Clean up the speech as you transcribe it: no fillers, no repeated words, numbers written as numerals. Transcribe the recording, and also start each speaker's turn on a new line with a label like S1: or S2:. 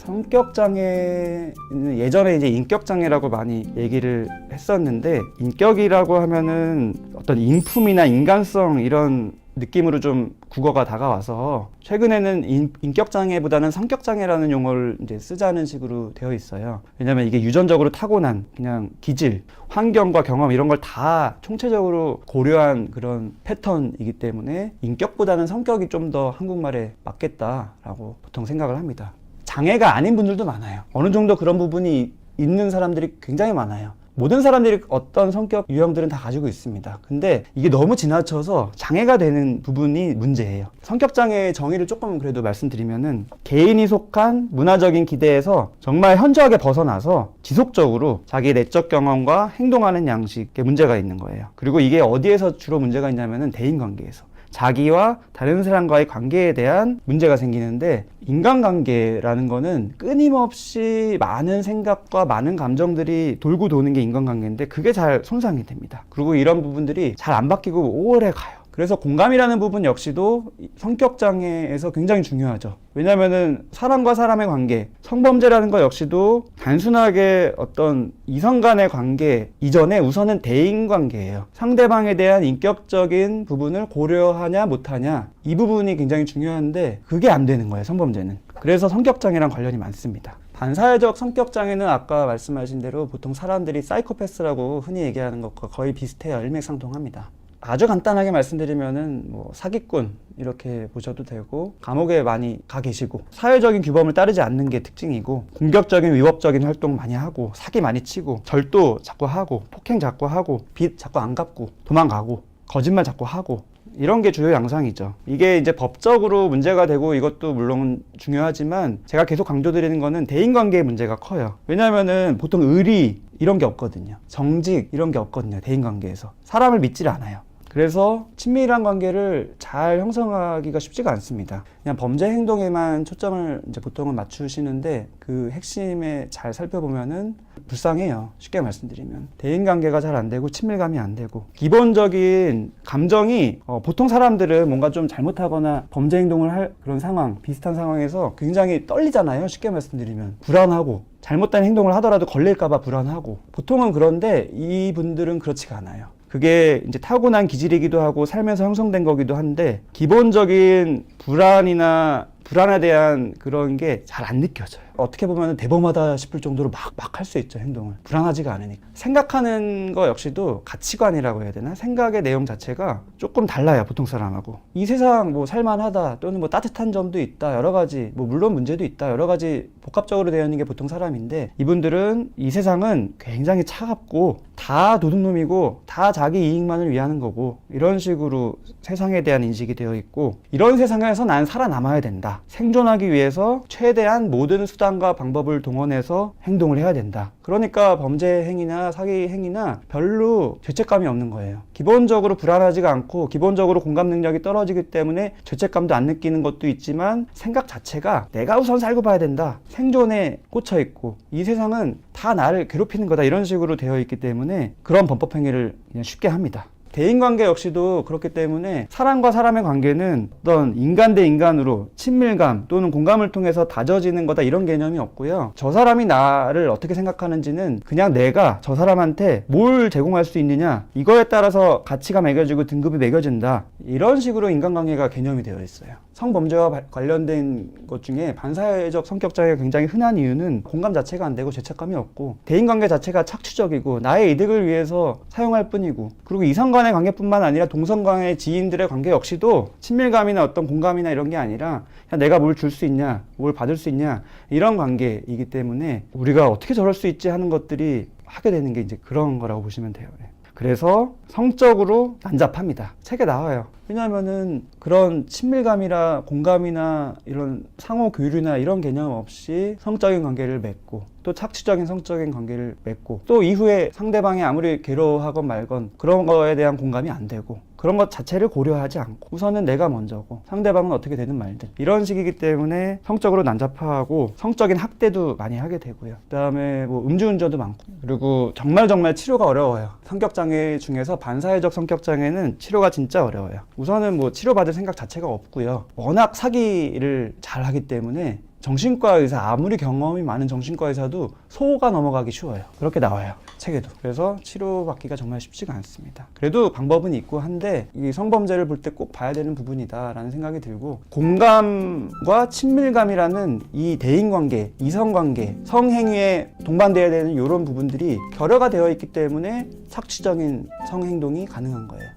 S1: 성격장애는 예전에 이제 인격장애라고 많이 얘기를 했었는데, 인격이라고 하면은 어떤 인품이나 인간성 이런 느낌으로 좀 국어가 다가와서 최근에는 인격장애보다는 성격장애라는 용어를 이제 쓰자는 식으로 되어 있어요. 왜냐면 이게 유전적으로 타고난 그냥 기질, 환경과 경험 이런 걸 다 총체적으로 고려한 그런 패턴이기 때문에 인격보다는 성격이 좀 더 한국말에 맞겠다라고 보통 생각을 합니다. 장애가 아닌 분들도 많아요. 어느 정도 그런 부분이 있는 사람들이 굉장히 많아요. 모든 사람들이 어떤 성격 유형들은 다 가지고 있습니다. 근데 이게 너무 지나쳐서 장애가 되는 부분이 문제예요. 성격장애의 정의를 조금 그래도 말씀드리면은, 개인이 속한 문화적인 기대에서 정말 현저하게 벗어나서 지속적으로 자기 내적 경험과 행동하는 양식에 문제가 있는 거예요. 그리고 이게 어디에서 주로 문제가 있냐면은 대인관계에서. 자기와 다른 사람과의 관계에 대한 문제가 생기는데, 인간관계라는 거는 끊임없이 많은 생각과 많은 감정들이 돌고 도는 게 인간관계인데, 그게 잘 손상이 됩니다. 그리고 이런 부분들이 잘 안 바뀌고 오래 가요. 그래서 공감이라는 부분 역시도 성격장애에서 굉장히 중요하죠. 왜냐면은 사람과 사람의 관계, 성범죄라는 것 역시도 단순하게 어떤 이성 간의 관계 이전에 우선은 대인관계예요. 상대방에 대한 인격적인 부분을 고려하냐 못하냐, 이 부분이 굉장히 중요한데 그게 안 되는 거예요, 성범죄는. 그래서 성격장애랑 관련이 많습니다. 반사회적 성격장애는 아까 말씀하신 대로 보통 사람들이 사이코패스라고 흔히 얘기하는 것과 거의 비슷해요. 일맥상통합니다. 아주 간단하게 말씀드리면은 뭐 사기꾼 이렇게 보셔도 되고, 감옥에 많이 가 계시고 사회적인 규범을 따르지 않는 게 특징이고, 공격적인 위협적인 활동 많이 하고, 사기 많이 치고, 절도 자꾸 하고, 폭행 자꾸 하고, 빚 자꾸 안 갚고, 도망가고, 거짓말 자꾸 하고, 이런 게 주요 양상이죠. 이게 이제 법적으로 문제가 되고 이것도 물론 중요하지만, 제가 계속 강조드리는 거는 대인관계의 문제가 커요. 왜냐면은 보통 의리 이런 게 없거든요. 정직 이런 게 없거든요. 대인관계에서 사람을 믿질 않아요. 그래서 친밀한 관계를 잘 형성하기가 쉽지가 않습니다. 그냥 범죄 행동에만 초점을 이제 보통은 맞추시는데, 그 핵심에 잘 살펴보면은 불쌍해요. 쉽게 말씀드리면 대인관계가 잘 안 되고 친밀감이 안 되고, 기본적인 감정이 보통 사람들은 뭔가 좀 잘못하거나 범죄 행동을 할 그런 상황, 비슷한 상황에서 굉장히 떨리잖아요. 쉽게 말씀드리면 불안하고, 잘못된 행동을 하더라도 걸릴까봐 불안하고, 보통은. 그런데 이분들은 그렇지가 않아요. 그게 이제 타고난 기질이기도 하고 살면서 형성된 거기도 한데, 기본적인 불안에 대한 그런 게 잘 안 느껴져요. 어떻게 보면 대범하다 싶을 정도로 막 할 수 있죠, 행동을. 불안하지가 않으니까. 생각하는 거 역시도 가치관이라고 해야 되나? 생각의 내용 자체가 조금 달라요, 보통 사람하고. 이 세상 뭐 살만하다, 또는 뭐 따뜻한 점도 있다, 여러 가지, 뭐 물론 문제도 있다, 여러 가지 복합적으로 되어 있는 게 보통 사람인데, 이분들은 이 세상은 굉장히 차갑고 다 도둑놈이고 다 자기 이익만을 위하는 거고, 이런 식으로 세상에 대한 인식이 되어 있고, 이런 세상에서 난 살아남아야 된다, 생존하기 위해서 최대한 모든 수단과 방법을 동원해서 행동을 해야 된다. 그러니까 범죄 행위나 사기 행위나 별로 죄책감이 없는 거예요. 기본적으로 불안하지가 않고, 기본적으로 공감 능력이 떨어지기 때문에 죄책감도 안 느끼는 것도 있지만, 생각 자체가 내가 우선 살고 봐야 된다, 생존에 꽂혀 있고, 이 세상은 다 나를 괴롭히는 거다, 이런 식으로 되어 있기 때문에 그런 범법 행위를 그냥 쉽게 합니다. 대인관계 역시도 그렇기 때문에, 사람과 사람의 관계는 어떤 인간 대 인간으로 친밀감 또는 공감을 통해서 다져지는 거다, 이런 개념이 없고요. 저 사람이 나를 어떻게 생각하는지는 그냥 내가 저 사람한테 뭘 제공할 수 있느냐, 이거에 따라서 가치가 매겨지고 등급이 매겨진다, 이런 식으로 인간관계가 개념이 되어 있어요. 성범죄와 관련된 것 중에 반사회적 성격장애가 굉장히 흔한 이유는 공감 자체가 안 되고 죄책감이 없고, 대인관계 자체가 착취적이고 나의 이득을 위해서 사용할 뿐이고, 그리고 이성 간의 관계뿐만 아니라 동성 간의 지인들의 관계 역시도 친밀감이나 어떤 공감이나 이런 게 아니라 그냥 내가 뭘 줄 수 있냐, 뭘 받을 수 있냐, 이런 관계이기 때문에 우리가 어떻게 저럴 수 있지 하는 것들이 하게 되는 게 이제 그런 거라고 보시면 돼요. 그래서 성적으로 난잡합니다. 책에 나와요. 왜냐하면은 그런 친밀감이나 공감이나 이런 상호 교류나 이런 개념 없이 성적인 관계를 맺고, 또 착취적인 성적인 관계를 맺고, 또 이후에 상대방이 아무리 괴로워하건 말건 그런 거에 대한 공감이 안 되고, 그런 것 자체를 고려하지 않고 우선은 내가 먼저고 상대방은 어떻게 되든 말든, 이런 식이기 때문에 성적으로 난잡하고 성적인 학대도 많이 하게 되고요. 그 다음에 뭐 음주운전도 많고, 그리고 정말 치료가 어려워요. 성격장애 중에서 반사회적 성격장애는 치료가 진짜 어려워요. 우선은 뭐 치료받을 생각 자체가 없고요. 워낙 사기를 잘 하기 때문에 정신과 의사, 아무리 경험이 많은 정신과 의사도 소가 넘어가기 쉬워요. 그렇게 나와요, 책에도. 그래서 치료받기가 정말 쉽지가 않습니다. 그래도 방법은 있고 한데 이 성범죄를 볼 때 꼭 봐야 되는 부분이다라는 생각이 들고, 공감과 친밀감이라는 이 대인관계, 이성관계, 성행위에 동반돼야 되는 이런 부분들이 결여가 되어 있기 때문에 착취적인 성행동이 가능한 거예요.